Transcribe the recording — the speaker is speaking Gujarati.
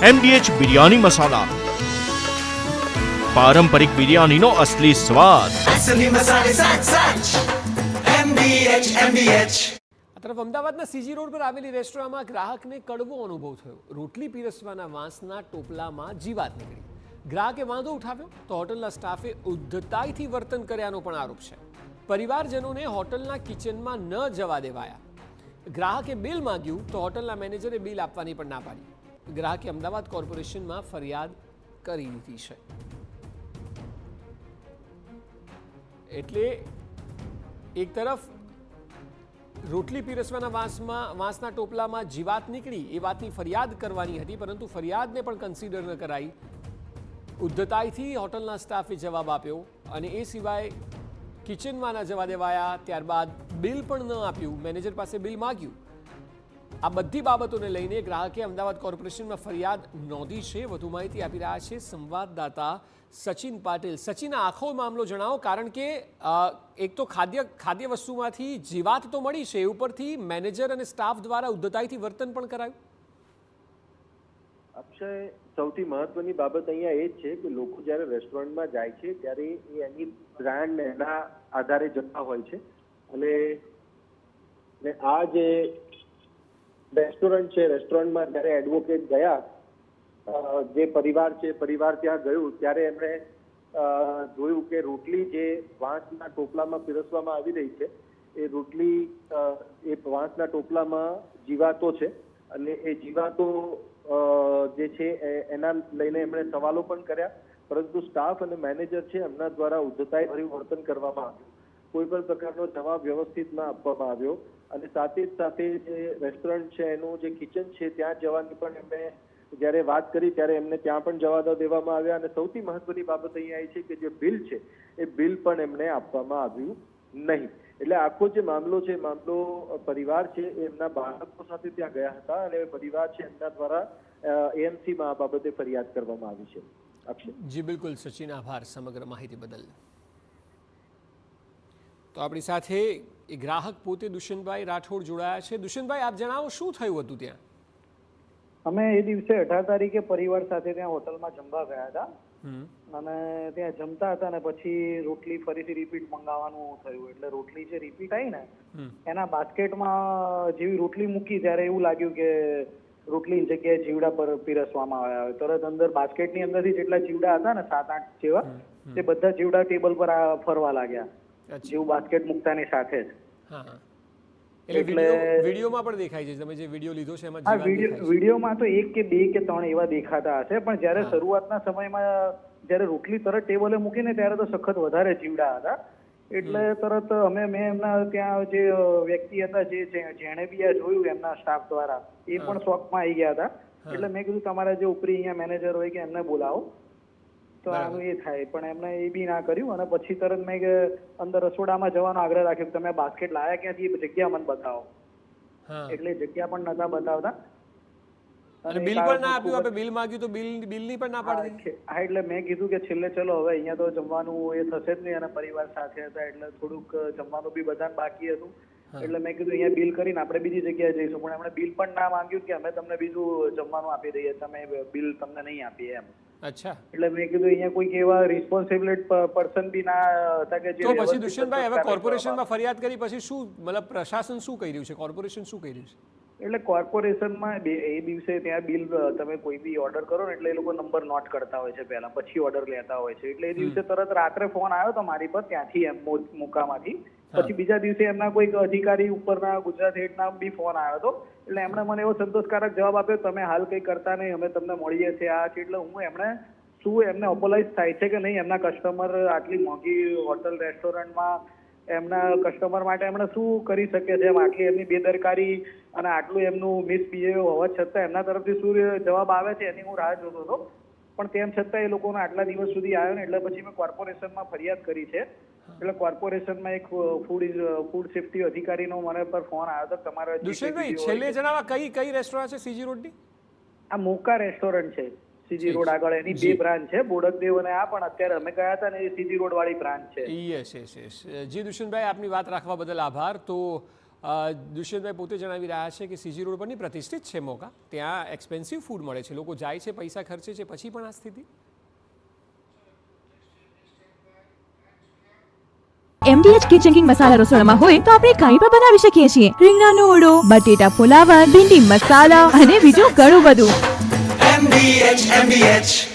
MDH બિરયાની મસાલા, પારંપરિક બિરયાનીનો અસલી સ્વાદ. असली मसाले साच साच MDH આ તરફ અમદાવાદના સીજી રોડ પર આવેલી રેસ્ટોરન્ટમાં ગ્રાહકને કડવો અનુભવ થયો. રોટલી પીરસવાના વાંસના ટોપલામાં જીવાત નીકળી. ગ્રાહકે વાંધો ઉઠાવ્યો તો હોટલના સ્ટાફે ઉદ્ધતાઈથી વર્તન કર્યાનો પણ આરોપ છે. પરિવારજનોને હોટલના કિચનમાં ન જવા દેવાયા. ગ્રાહકે બિલ માંગ્યું તો હોટલના મેનેજરે બિલ આપવાની પણ ના પાડી. ગ્રાહકે અમદાવાદ કોર્પોરેશનમાં ફરિયાદ કરી દીધી છે. એટલે એક તરફ રોટલી પીરસવાના વાંસના ટોપલામાં જીવાત નીકળી એ વાતની ફરિયાદ કરવાની હતી, પરંતુ ફરિયાદને પણ કન્સિડર ન કરાઈ. ઉદ્ધતાઈથી હોટલના સ્ટાફે જવાબ આપ્યો અને એ સિવાય કિચનમાં ન જવા દેવાયા. ત્યારબાદ બિલ પણ ન આપ્યું, મેનેજર પાસે બિલ માગ્યું. આ બધી બાબતોને લઈને ગ્રાહકે અમદાવાદ કોર્પોરેશનમાં ફરિયાદ નોંધી છે. વધુ માહિતી આપી રહ્યા છે સંવાદદાતા સચિન પાટીલ. સચિન, આખો મામલો જણાવો, કારણ કે એક તો ખાદ્ય વસ્તુમાંથી જીવાત તો મળી છે, એ ઉપરથી મેનેજર અને સ્ટાફ દ્વારા ઉદ્ધતાઈથી વર્તન પણ કરાયું. અક્ષય, સૌથી મહત્વની બાબત અહીંયા એ જ છે કે લોકો જ્યારે રેસ્ટોરન્ટમાં જાય છે ત્યારે એ એની બ્રાન્ડ એના આધારે જતા હોય છે. અને આ જે રેસ્ટોરન્ટ છે, રેસ્ટોરન્ટમાં જ્યારે એડવોકેટ ગયા, જે પરિવાર છે, પરિવાર ત્યાં ગયું ત્યારે એમણે જોયું કે રોટલી જે વાંસના ટોપલામાં પીરસવામાં આવી રહી છે એ રોટલી એ વાંસના ટોપલામાં જીવાતો છે અને એ જીવાતો જે છે એના લઈને એમણે સવાલો પણ કર્યા, પરંતુ સ્ટાફ અને મેનેજર છે એમના દ્વારા ઉદ્ધતાઈ ભર્યું વર્તન કરવામાં આવ્યું. કોઈ પણ પ્રકારનો જવાબ વ્યવસ્થિત ના આપવામાં આવ્યો અને સાથે જ સાથે જે રેસ્ટોરન્ટ છે એનું જે કિચન છે ત્યાં જવાની પણ એમણે જ્યારે વાત કરી ત્યારે એમને ત્યાં પણ જવા દેવામાં આવ્યા. અને સૌથી મહત્વની બાબત અહીંયા એ છે કે જે બિલ છે એ બિલ પણ એમને આપવામાં આવ્યું નહીં. એટલે આખો જે મામલો છે, મામલો પરિવાર છે એમના બાળકો સાથે ત્યાં ગયા હતા અને પરિવાર છે એમના દ્વારા એએમસીમાં આ બાબતે ફરિયાદ કરવામાં આવી છે. અક્ષય. જી બિલકુલ સચિન, આભાર સમગ્ર માહિતી બદલ. તો આપણી સાથે એ ગ્રાહક પોતે દુષ્યંતભાઈ રાઠોડ જોડાયા છે. દુષ્યંતભાઈ, આપ જણાવો શું થયું હતું ત્યાં? અમે એ દિવસે 18 તારીખે પરિવાર સાથે ત્યાં હોટલમાં જમવા ગયા હતા અને ત્યાં જમતા હતા ને પછી રોટલી ફરીથી રિપીટ મંગાવવાનું થયું. એટલે રોટલી જે રિપીટ આવી ને એના બાસ્કેટમાં જેવી રોટલી મૂકી ત્યારે એવું લાગ્યું કે રોટલીની જગ્યાએ જીવડા પર પીરસવામાં આવ્યા હોય. તરત અંદર બાસ્કેટની અંદરથી જેટલા જીવડા હતા ને 7-8 જેવા, તે બધા જીવડા ટેબલ પર ફરવા લાગ્યા જેવું બાસ્કેટ મૂકતાની સાથે જ. એટલે વિડીયોમાં પણ દેખાય છે, તમે જે વિડીયો લીધો છે એમાં વિડીયોમાં તો 1 કે 2 કે 3 એવા દેખાતા હશે, પણ જ્યારે શરૂઆતના સમયમાં જ્યારે રોટલી તરત ટેબલે મૂકીને ત્યારે તો સખત વધારે જીવડા હતા. એટલે તરત મેં એમના ત્યાં જે વ્યક્તિ હતા જેણે બી આ જોયું એમના સ્ટાફ દ્વારા, એ પણ શોકમાં આવી ગયા હતા. એટલે મેં કીધું તમારા જે ઉપરી અહીંયા મેનેજર હોય કે એમને બોલાવો તો આનું એ થાય, પણ એમને એ બી ના કર્યું. અને પછી તરત મેં અંદર રસોડામાં જવાનો આગ્રહ રાખ્યો, તમે બાસ્કેટ લાયા ક્યાંથી, જગ્યા મને બતાવો. એટલે જગ્યા પણ નતા બતાવતા અને બિલ પણ ના આપ્યું. આપણે બિલ માંગ્યું તો બિલની પણ ના પાડી. હા, એટલે મેં કીધું કે છેલ્લે ચલો હવે અહીંયા તો જમવાનું એ થશે જ નહીં અને પરિવાર સાથે હતા એટલે થોડુંક જમવાનું બી બધાને બાકી હતું. એટલે મેં કીધું અહીંયા બિલ કરીને આપણે બીજી જગ્યાએ જઈશું, પણ એમણે બિલ પણ ના માંગ્યું કે અમે તમને બીજું જમવાનું આપી દઈએ, તમે બિલ તમને નહીં આપીએ એમ. અચ્છા. એટલે મેં કીધું અહીંયા કોઈક એવા રિસ્પોન્સિબલ પર્સન બી ના હતા કે તો પછી દુષ્યંતભાઈ હવે કોર્પોરેશનમાં ફરિયાદ કરી પછી શું, મતલબ પ્રશાસન શું કરી રહ્યું છે, કોર્પોરેશન શું કરી રહ્યું છે? એટલે કોર્પોરેશનમાં એ દિવસે ત્યાં બિલ તમે કોઈ બી ઓર્ડર કરો ને એટલે એ લોકો નંબર નોટ કરતા હોય છે પહેલા, પછી ઓર્ડર લેતા હોય છે. એટલે એ દિવસે તરત રાત્રે ફોન આવ્યો તો મારી પર ત્યાંથી એમ મુકામાંથી. પછી બીજા દિવસે એમના કોઈક અધિકારી ઉપરના ગુજરાત હેડના બી ફોન આવ્યો હતો. એટલે એમણે મને એવો સંતોષકારક જવાબ આપ્યો, તમે હાલ કંઈ કરતા નહીં, અમે તમને મળીએ છીએ આ છે. એટલે હું એમને અપોલાઇઝ થાય છે કે નહીં, એમના કસ્ટમર આટલી મોંઘી હોટલ રેસ્ટોરન્ટમાં એમના કસ્ટમર માટે એમણે શું કરી શકે છે, એમ આટલી એમની બેદરકારી અને આટલું એમનું મિસબિહેવિયર હોવા છતાં એમના તરફથી શું જવાબ આવે છે એની હું રાહ જોતો હતો. પણ તેમ છતાં એ લોકોને આટલા દિવસ સુધી આવ્યો ને એટલે પછી મેં કોર્પોરેશનમાં ફરિયાદ કરી છે. એટલે કોર્પોરેશનમાં એક ફૂડ સેફ્ટી અધિકારીનો મને પર ફોન આવ્યો હતો. તમારા દુષ્યંતભાઈ છેલ્લે જણાવવા કઈ રેસ્ટોરન્ટ છે સીજી રોડની? આ મોકા રેસ્ટોરન્ટ છે સીજી રોડ આગળ, એની 2 બ્રાન્ચ છે, બોડકદેવ અને આ, પણ અત્યારે અમે ગયા હતા ને એ સીજી રોડ વાળી બ્રાન્ચ છે. યસ. જી દુષ્યંતભાઈ, આપની વાત રાખવા બદલ આભાર. તો દુષ્યંતભાઈ પોતે જણાવી રહ્યા છે કે સીજી રોડ પરની પ્રતિષ્ઠિત છે મોકા, ત્યાં એક્સપેન્સિવ ફૂડ મળે છે, લોકો જાય છે, પૈસા ખર્ચે છે, પછી પણ આ સ્થિતિ. MDH કિચન કિંગ મસાલા રસોડામાં હોય તો આપણે કંઈ પણ બનાવી શકીએ છીએ. રીંગણાનો ઓળો, બટેટા ફુલાવર, ભીંડી મસાલા અને બીજું ઘણું બધું. MDH